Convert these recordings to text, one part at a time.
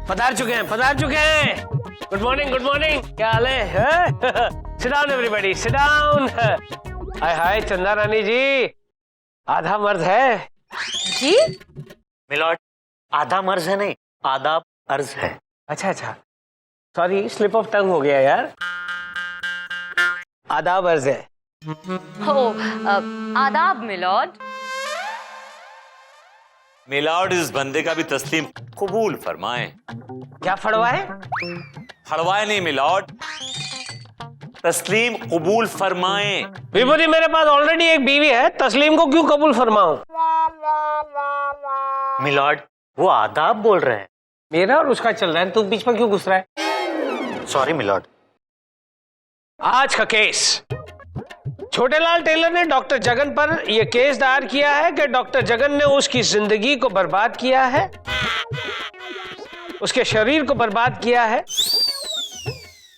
पधार चुके हैं, पधार चुके हैं। Good morning, good morning. क्या हाल है? Sit down everybody, sit down. Hi hi Chanda Rani जी, आधा मर्द है जी। मिलॉर्ड, आधा मर्ज है नहीं, आधा अर्ज है। अच्छा अच्छा, सॉरी स्लिप ऑफ टंग हो गया यार। आदाब अर्ज है। हो आदाब मिलॉर्ड। मिलॉर्ड, इस बंदे का भी तस्लीम कबूल फरमाएं। क्या फड़वाए? फड़वाए नहीं मिलॉर्ड, तस्लीम कबूल फरमाएं। विभूति, मेरे पास ऑलरेडी एक बीवी है, तस्लीम को क्यों कबूल फरमाऊं? मिलॉर्ड, वो आदाब बोल रहे हैं। मेरा और उसका चल रहा है, तू बीच में क्यों घुस रहा है? Sorry milord. आज का केस, छोटेलाल टेलर ने डॉक्टर जगन पर यह केस दायर किया है कि डॉक्टर जगन ने उसकी जिंदगी को बर्बाद किया है, उसके शरीर को बर्बाद किया है।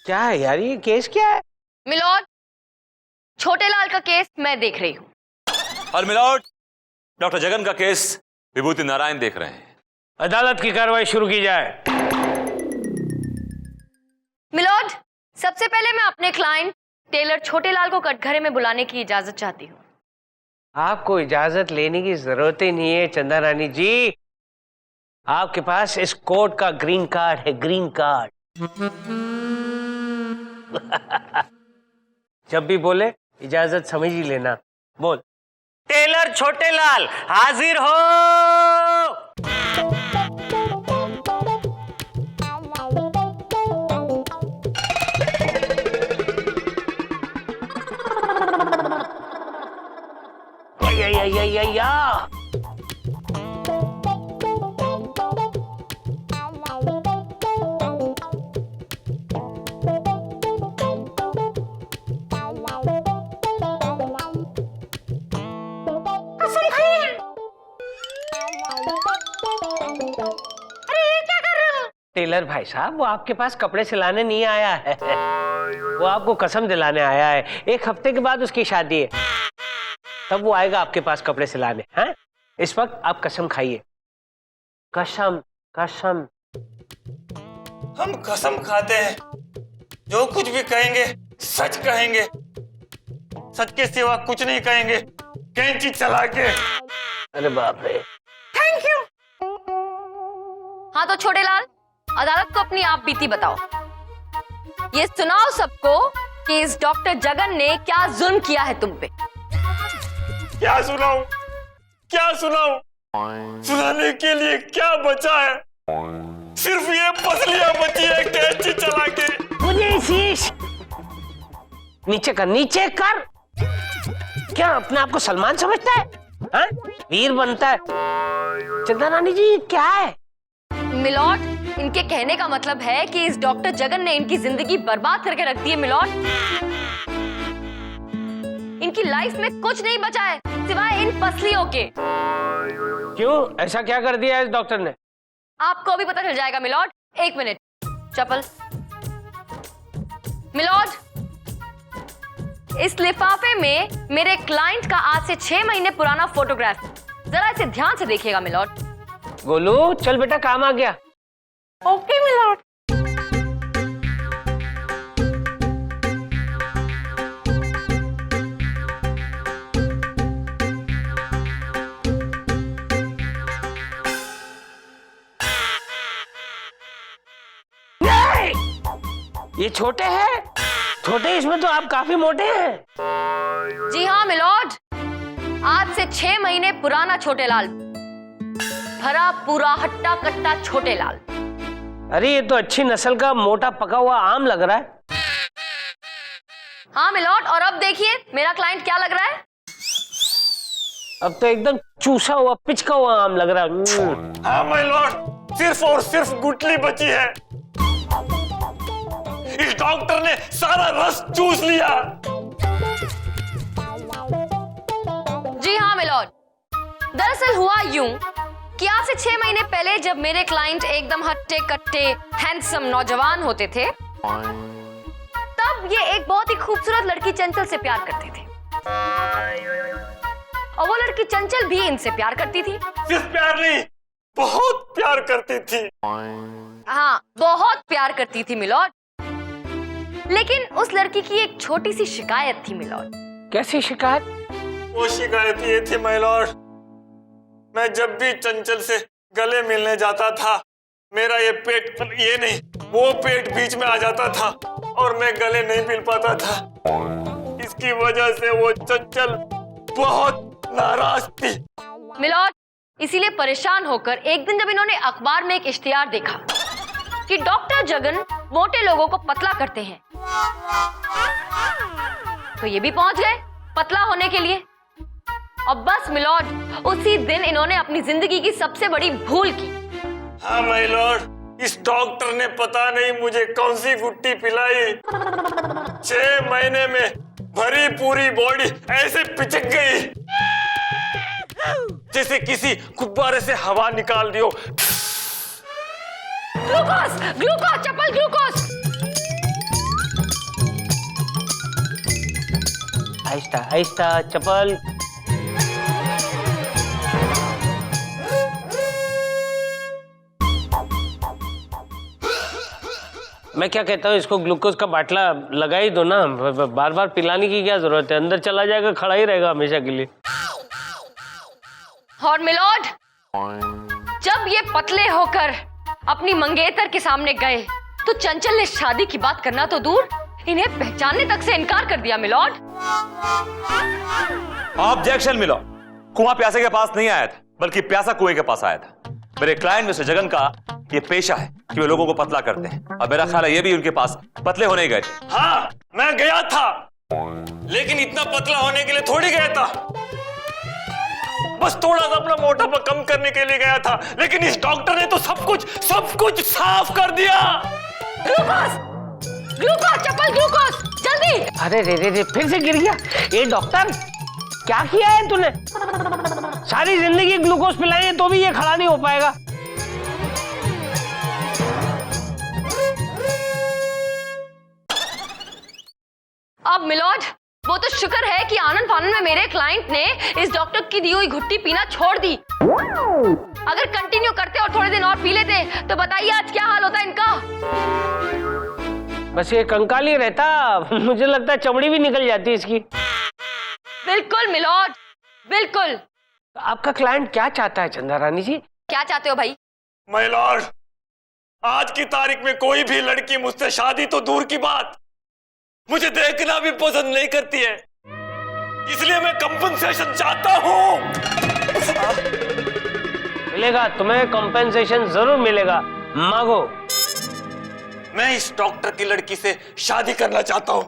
क्या है यार, ये केस क्या है? मिलॉर्ड, छोटेलाल का केस मैं देख रही हूँ। और मिलॉर्ड, डॉक्टर जगन का केस विभूति नारायण देख रहे हैं। अदालत की कार्रवाई शुरू की जाए। मिलॉर्ड, सबसे पहले मैं अपने क्लाइंट टेलर छोटेलाल को कटघरे में बुलाने की इजाजत चाहती हूँ। आपको इजाजत लेने की जरूरत ही नहीं है चंदा रानी जी, आपके पास इस कोर्ट का ग्रीन कार्ड है, ग्रीन कार्ड। जब भी बोले इजाजत समझ ही लेना। बोल। टेलर छोटेलाल हाजिर हो। या टेलर भाई साहब, वो आपके पास कपड़े सिलाने नहीं आया है, वो आपको कसम दिलाने आया है। एक हफ्ते के बाद उसकी शादी है, तब वो आएगा आपके पास कपड़े सिलाने। हैं? इस वक्त आप कसम खाइए। कसम, कसम। हम कसम खाते हैं, जो कुछ भी कहेंगे सच कहेंगे, सच के सिवा कुछ नहीं कहेंगे, कैंची चला के। अरे बाप रे। Thank you. हाँ तो छोटेलाल, अदालत को अपनी आप बीती बताओ। ये सुनाओ सबको कि इस डॉक्टर जगन ने क्या जुल्म किया है तुम पे। क्या सुनाऊं, क्या सुनाऊं? सुनाने के लिए क्या बचा है? सिर्फ ये पसलियां बची है कैंची चला के। मुझे शीश नीचे कर, नीचे कर। क्या अपने आप को सलमान समझता है? हाँ? वीर बनता है। चंदा रानी जी, क्या है? मिलॉर्ड, इनके कहने का मतलब है कि इस डॉक्टर जगन ने इनकी जिंदगी बर्बाद करके रख दी है मिलॉर्ड। इनकी लाइफ में कुछ नहीं बचा है सिवाय इन पसलियों के। क्यों, ऐसा क्या कर दिया है इस डॉक्टर ने? आपको भी पता चल जाएगा मिलॉर्ड। एक मिनट, चप्पल। मिलॉर्ड, इस लिफाफे में मेरे क्लाइंट का आज से 6 महीने पुराना फोटोग्राफ, जरा इसे ध्यान से देखिएगा मिलॉर्ड। गोलू, चल बेटा, काम आ गया। Okay milord. ये छोटे हैं, छोटे, इसमें तो आप काफी मोटे हैं। जी हाँ मिलॉर्ड, आज से 6 महीने पुराना छोटेलाल, भरा पूरा हट्टा कट्टा छोटेलाल। अरे ये तो अच्छी नस्ल का मोटा पका हुआ आम लग रहा है। हाँ मिलॉर्ड, और अब देखिए मेरा क्लाइंट क्या लग रहा है। अब तो एकदम चूसा हुआ, पिचका हुआ आम लग रहा है। हाँ माय लॉर्ड, सिर्फ और सिर्फ गुठली बची है। इस डॉक्टर ने सारा रस चूस लिया। जी हाँ मिलॉर्ड, दरअसल हुआ यूं कि आज से 6 महीने पहले जब मेरे क्लाइंट एकदम हट्टे कट्टे हैंडसम नौजवान होते थे, तब ये एक बहुत ही खूबसूरत लड़की चंचल से प्यार करते थे, और वो लड़की चंचल भी इनसे प्यार करती थी। सिर्फ प्यार नहीं, बहुत प्यार करती थी। हाँ, बहुत प्यार करती थी मिलॉर्ड। लेकिन उस लड़की की एक छोटी सी शिकायत थी मिलॉर्ड। कैसी शिकायत? वो शिकायत ये थी माय लॉर्ड, मैं जब भी चंचल से गले मिलने जाता था, मेरा ये पेट, ये नहीं वो पेट बीच में आ जाता था और मैं गले नहीं मिल पाता था। इसकी वजह से वो चंचल बहुत नाराज थी। मिलॉर्ड, इसीलिए परेशान होकर एक दिन जब इन्होंने अखबार में एक इश्तिहार देखा कि डॉक्टर जगन मोटे लोगों को पतला करते हैं, तो ये भी पहुंच गए पतला होने के लिए। और बस मिलॉर्ड, उसी दिन इन्होंने अपनी जिंदगी की सबसे बड़ी भूल की। हाँ माय लॉर्ड, इस डॉक्टर ने पता नहीं मुझे कौन सी गुट्टी पिलाई। 6 महीने में भरी पूरी बॉडी ऐसे पिचक गई जैसे किसी गुब्बारे से हवा निकाल दियो। ग्लूकोज, ग्लूकोज, चप्पल ग्लूकोज। आहिस्ता आहिस्ता चप्पल। मैं क्या कहता हूँ, इसको ग्लूकोज का बाटला लगा ही दो ना, बार बार पिलाने की क्या जरूरत है, अंदर चला जाएगा, खड़ा ही रहेगा हमेशा के लिए। और मिलॉर्ड, जब ये पतले होकर अपनी मंगेतर के सामने गए तो चंचल ने शादी की बात करना तो दूर, इन्हें पहचानने तक से इनकार कर दिया। Milord, objection milord. कुआं प्यासे के पास नहीं आया था, बल्कि प्यासा कुएं के पास आया था। मेरे क्लाइंट मिस्टर जगन का ये पेशा है कि वे लोगों को पतला करते हैं, और मेरा ख्याल है ये भी उनके पास पतले होने गए थे। हाँ, मैं गया था, लेकिन इतना पतला होने के लिए थोड़ी गया था, बस थोड़ा सा अपना मोटापा कम करने के लिए गया था। लेकिन इस डॉक्टर ने तो सब कुछ साफ कर दिया। ग्लूकोज, ग्लूकोज, चप्पल ग्लूकोज, जल्दी। अरे रे, फिर से गिर गया। ये डॉक्टर, क्या किया है तूने? सारी जिंदगी ग्लूकोज पिलाई है तो भी ये खड़ा नहीं हो पाएगा। अब मिलॉर्ड, वो तो शुक्र है कि आनंद फानन में मेरे क्लाइंट ने इस डॉक्टर की दी हुई घुट्टी पीना छोड़ दी। अगर कंटिन्यू करते और थोड़े दिन और पी लेते तो बताइए आज क्या हाल होता इनका। बस ये कंकाल ही रहता, मुझे लगता है चमड़ी भी निकल जाती इसकी। बिल्कुल मिलॉर्ड, बिल्कुल। आपका क्लाइंट क्या चाहता है चंदा रानी जी? क्या चाहते हो भाई? माय लॉर्ड, आज की तारीख में कोई भी लड़की मुझसे शादी तो दूर की बात, मुझे देखना भी पसंद नहीं करती है। इसलिए मैं कंपनसेशन चाहता हूं। मिलेगा तुम्हें, कंपेंसेशन जरूर मिलेगा, मांगो। मैं इस डॉक्टर की लड़की से शादी करना चाहता हूं।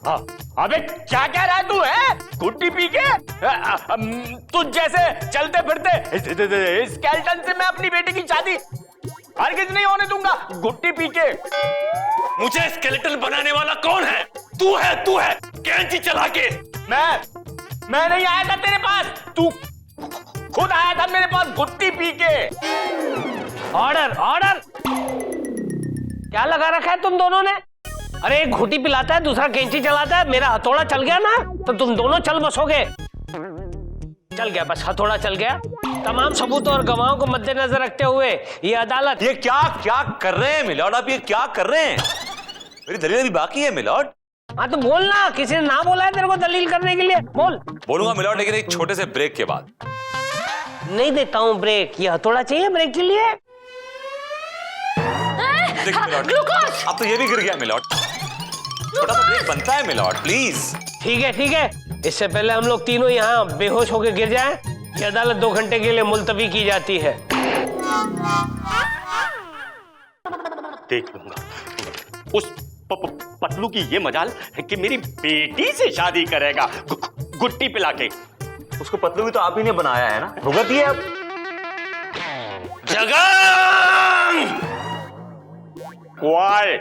अबे क्या कह रहा है तू, है गुट्टी पी के? तू जैसे चलते फिरते स्केलेटन से मैं अपनी बेटी की शादी हरगिज नहीं होने दूंगा गुट्टी पी के। मुझे स्केलेटन बनाने वाला कौन है? तू है कैंची चला के। मैं नहीं आया था तेरे पास, तू खुद आया था मेरे पास गुट्टी पी के। Order, order. क्या लगा रखा है तुम दोनों ने? अरे एक घुटी पिलाता है, दूसरा कैंची चलाता है। मेरा हथौड़ा चल गया ना तो तुम दोनों चल बसोगे। चल गया, बस हथौड़ा चल गया। तमाम सबूतों और गवाहों को मद्देनजर रखते हुए ये अदालत। ये क्या कर रहे हैं मिलॉर्ड? आप ये क्या कर रहे हैं? मेरी दलील अभी बाकी है मिलॉर्ड। हाँ तो बोल ना, किसी ने ना बोला है तेरे को दलील करने के लिए? बोल। बोलूंगा मिलॉर्ड, लेकिन एक छोटे से ब्रेक के बाद। नहीं देता हूँ ब्रेक, ये हथौड़ा चाहिए ब्रेक के लिए। देखिए मिलॉर्ड, ग्लूकोज। अब तो ये भी गिर गया मिलॉर्ड। छोटा सा ब्रेक बनता है मिलॉर्ड, प्लीज। ठीक है, इससे पहले हम लोग तीनों यहाँ बेहोश होकर गिर जाएं, ये अदालत 2 घंटे के लिए मुलतवी की जाती है। देख लूंगा उस पतलू की ये मजाल कि मेरी बेटी से शादी करेगा गुट्टी पिला के। उसको पतलू भी तो आप ही ने बनाया है ना, भुगत दिए अब। जगन! वाई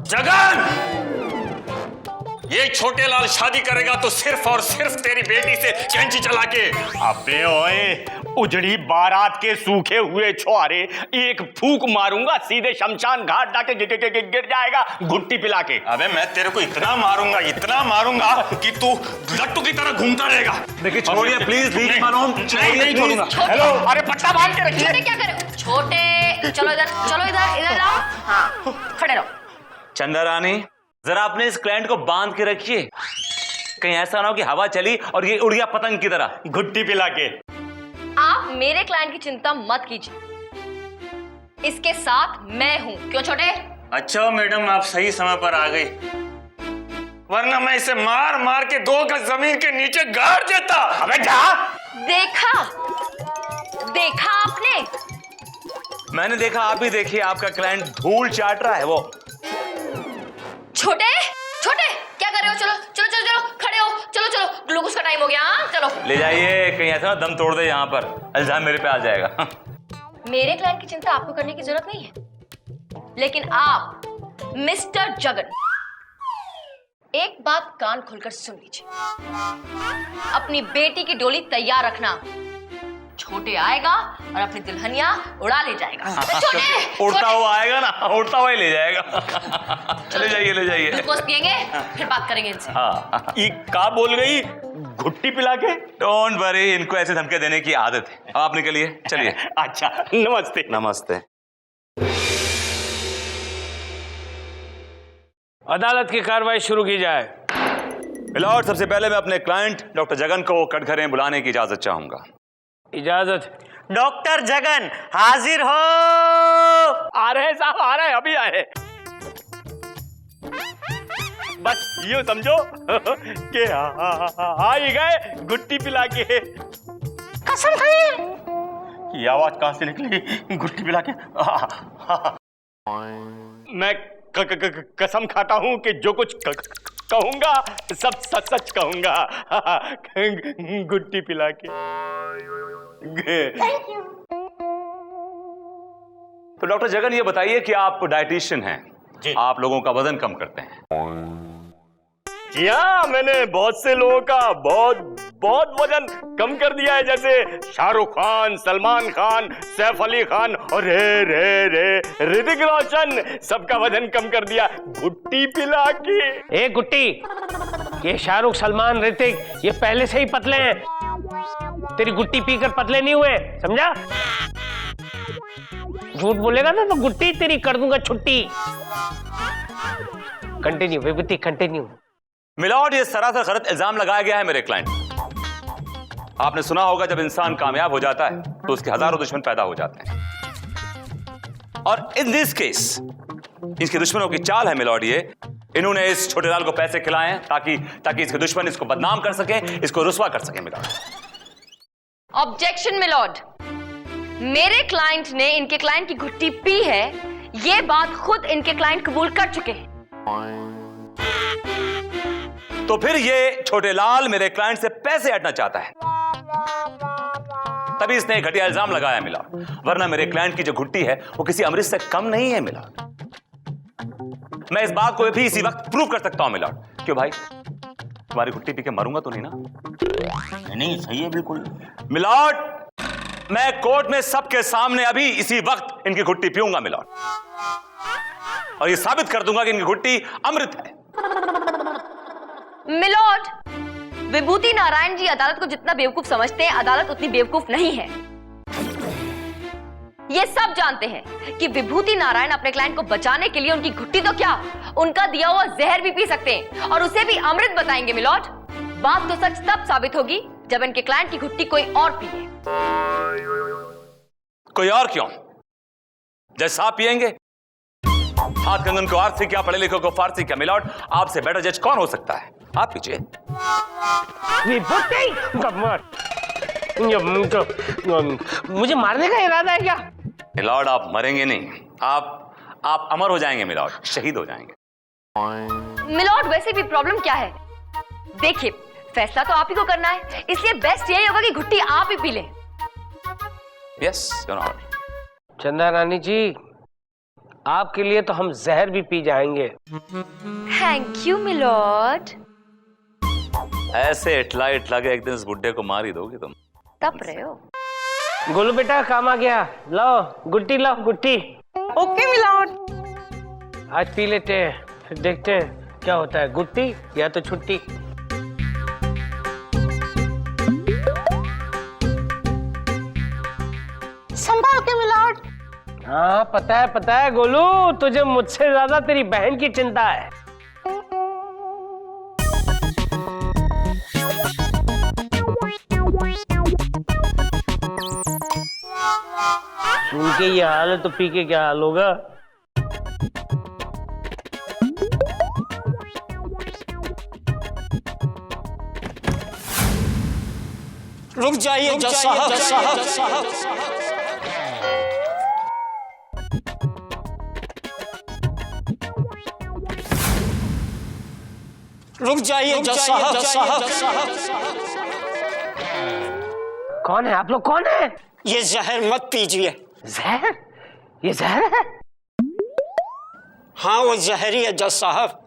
जगन! ये छोटे लाल शादी करेगा तो सिर्फ और सिर्फ तेरी बेटी से कैंची चला के। अबे ओए, उजड़ी बारात के सूखे हुए छुआरे, एक फूक मारूंगा सीधे शमशान घाट जाके गिर जाएगा घुट्टी पिला के। अबे मैं तेरे को इतना मारूंगा कि तू लट्टू की तरह घूमता रहेगा। देखिए छोड़िए प्लीज, नहीं छोड़ूंगा। हेलो, अरे पट्टा बांध के रखिए। छोटे क्या करे? छोटे चलो इधर आओ। हाँ, खड़े रहो। चंदा रानी, जरा अपने इस क्लाइंट को बांध के रखिए, कहीं ऐसा ना हो कि हवा चली और ये उड़ गया पतंग की तरह घुट्टी पिला के। आप मेरे क्लाइंट की चिंता मत कीजिए, इसके साथ मैं हूं। क्यों छोटे? अच्छा मैडम, आप सही समय पर आ गई, वरना मैं इसे मार मार के 2 गज जमीन के नीचे गाड़ देता। अबे जा। देखा आपने? मैंने देखा, आप भी देखिए, आपका क्लाइंट धूल चाट रहा है वो। छोटे क्या कर रहे हो? चलो खड़े हो। चलो ग्लूकोज का टाइम हो गया। हाँ चलो ले जाइए, कहीं ऐसा ना दम तोड़ दे यहाँ पर, इल्जाम मेरे पे आ जाएगा। मेरे क्लाइंट की चिंता आपको करने की जरूरत नहीं है, लेकिन आप मिस्टर जगन एक बात कान खोलकर सुन लीजिए। अपनी बेटी की डोली तैयार रखना, छोटे आएगा और अपनी दुल्हनिया उड़ा ले जाएगा। उड़ता हुआ आएगा ना, उड़ता हुआ ही ले जाएगा। ले जाइए। ग्लूकोज पिएंगे, फिर बात करेंगे इनसे। हाँ, ये का बोल गई? घुट्टी पिला के? डोंट वरी, इनको ऐसे धमके देने की आदत है। आप निकलिए, चलिए। अच्छा, नमस्ते। नमस्ते। अदालत की कार्रवाई शुरू की जाए। मिलॉर्ड, सबसे पहले मैं अपने क्लाइंट डॉक्टर जगन को कटघरे बुलाने की इजाजत चाहूंगा। इजाजत। डॉक्टर जगन हाजिर हो। आ रहे साहब, आ रहे, अभी आए। बस यूं समझो कि आ ही गए घुट्टी पिला के। कसम खाइए। ये आवाज कहां से निकली? घुट्टी पिला के। मैं कसम खाता हूं कि जो कुछ कहूंगा सब सच कहूंगा। घुट्टी पिला के। तो डॉक्टर जगन, ये बताइए कि आप डाइटिशियन हैं, आप लोगों का वजन कम करते हैं। जी हाँ, मैंने बहुत से लोगों का बहुत वजन कम कर दिया है, जैसे शाहरुख खान, सलमान खान, सैफ अली खान और ऋतिक रोशन, सबका वजन कम कर दिया घुट्टी पिला के। ए गुट्टी, ये शाहरुख, सलमान, ऋतिक ये पहले से ही पतले हैं, तेरी गुट्टी पीकर पतले नहीं हुए, समझा? झूठ बोलेगा ना तो गुट्टी तेरी कर दूंगा छुट्टी। कंटिन्यू विभूति, कंटिन्यू। मिलॉर्ड, ये सरासर गलत इल्जाम लगाया गया है मेरे क्लाइंट। आपने सुना होगा, जब इंसान कामयाब हो जाता है तो उसके हजारों दुश्मन पैदा हो जाते हैं, और इन दिस केस इसके दुश्मनों की चाल है मिलॉर्ड ये, इन्होंने इस छोटे लाल को पैसे खिलाए हैं ताकि इसके दुश्मन इसको बदनाम कर सके, इसको रुस्वा कर सके। मिलॉर्ड। ऑब्जेक्शन मिलॉर्ड, मेरे क्लाइंट ने इनके क्लाइंट की घुट्टी पी है, ये बात खुद इनके क्लाइंट कबूल कर चुके हैं। तो फिर ये छोटे लाल मेरे क्लाइंट से पैसे हटना चाहता है, तभी इसने घटिया इल्जाम लगाया मिलॉर्ड, वरना मेरे क्लाइंट की जो घुट्टी है वो किसी अमृत से कम नहीं है मिलॉर्ड। मैं इस बात को भी इसी वक्त प्रूव कर सकता हूं मिलॉर्ड। क्यों भाई, तुम्हारी घुट्टी पी के मरूंगा तो नहीं ना? नहीं, सही है बिल्कुल। मिलॉर्ड, मैं कोर्ट में सबके सामने अभी इसी वक्त इनकी घुट्टी पीऊंगा मिलॉर्ड, और ये साबित कर दूंगा कि इनकी घुट्टी अमृत है। मिलॉर्ड, विभूति नारायण जी अदालत को जितना बेवकूफ समझते हैं, अदालत उतनी बेवकूफ नहीं है। ये सब जानते हैं कि विभूति नारायण अपने क्लाइंट को बचाने के लिए उनकी घुट्टी तो क्या, उनका दिया हुआ जहर भी पी सकते हैं, और उसे भी अमृत बताएंगे मिलॉर्ड। बात तो सच तब साबित होगी जब इनके क्लाइंट की घुट्टी कोई और पिए। कोई और क्यों? जज साहब पिएंगे? हाथ कंगन को आरसी क्या, पढ़े लिखे को फारसी क्या? मिलॉर्ड, आपसे बेटर जज कौन हो सकता है? आप पीछे। मुझे मारने का इरादा है क्या? मिलॉर्ड, आप मरेंगे नहीं, आप अमर हो जाएंगे मिलॉर्ड, शहीद हो जाएंगे। मिलॉर्ड, वैसे भी प्रॉब्लम क्या है? देखिए, फैसला तो आप ही को करना है, इसलिए बेस्ट यही होगा कि घुट्टी आप ही पी लें। Yes your honour. Chanda Rani जी, आपके लिए तो हम जहर भी पी जाएंगे। Thank you milord. ऐसे इटला इटला के एक दिन इस बुड्ढे को मार ही दोगे तुम। तब रहे हो। गोलू बेटा काम आ गया, लाओ गुट्टी, लाओ गुट्टी। Okay milord. आज पी लेते हैं, फिर देखते हैं क्या होता है, गुट्टी या तो छुट्टी। संभाल के मिलॉर्ड। हाँ पता है गोलू, तुझे मुझसे ज्यादा तेरी बहन की चिंता है। सुन के ये हाल है तो पी के क्या हाल होगा। रुक जाइए जज साहब। रुक जाइए जज साहब। कौन है आप लोग, कौन है? ये जहर मत पीजिए। जहर? ये जहर है? हाँ वो जहरी है जज साहब।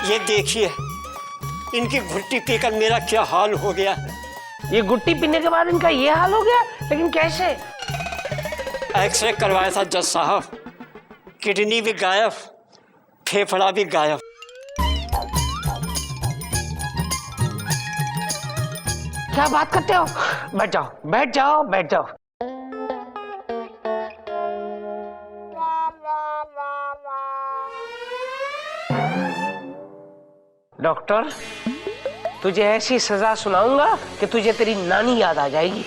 ये देखिए, इनकी घुट्टी पीकर मेरा क्या हाल हो गया है। ये गुट्टी पीने के बाद इनका ये हाल हो गया, लेकिन कैसे? एक्सरे करवाया था जज साहब, किडनी भी गायब, फेफड़ा भी गायब। क्या बात करते हो? बैठ जाओ बैठ जाओ बैठ जाओ। डॉक्टर, तुझे ऐसी सजा सुनाऊंगा कि तुझे तेरी नानी याद आ जाएगी।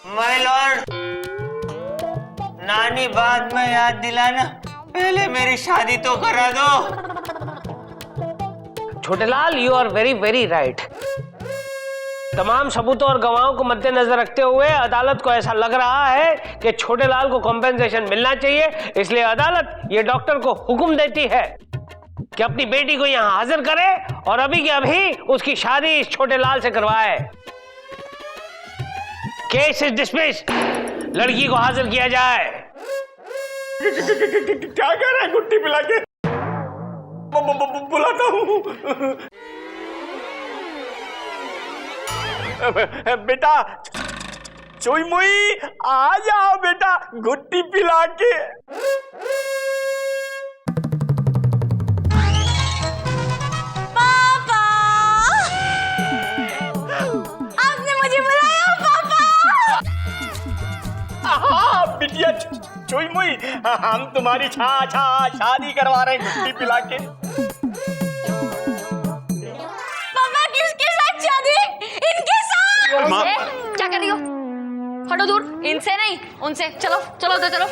माय लॉर्ड, नानी बाद में याद दिलाना, पहले मेरी शादी तो करा दो। Chhotelal, you are very very right. तमाम सबूतों और गवाहों को मद्देनजर रखते हुए अदालत को ऐसा लग रहा है कि छोटेलाल को कॉम्पेंसेशन मिलना चाहिए, इसलिए अदालत ये डॉक्टर को हुक्म देती है कि अपनी बेटी को यहाँ हाजिर करे और अभी के अभी उसकी शादी इस छोटेलाल से करवाए। Case is dismissed. लड़की को हाजिर किया जाए। क्या कह रहा है? गुट्टी पिला के बुलाता हूँ। बेटा चोई मुई, आ जाओ बेटा, गुट्टी पिला के। पापा, आपने मुझे बुलाया पापा। हाँ बिटिया चोई मुई, हम तुम्हारी शादी करवा रहे हैं गुट्टी पिला के। पापा किसके साथ शादी? इनके साथ। क्या कर रही हो? हटो दूर, इनसे नहीं उनसे। चलो चलो उधर चलो।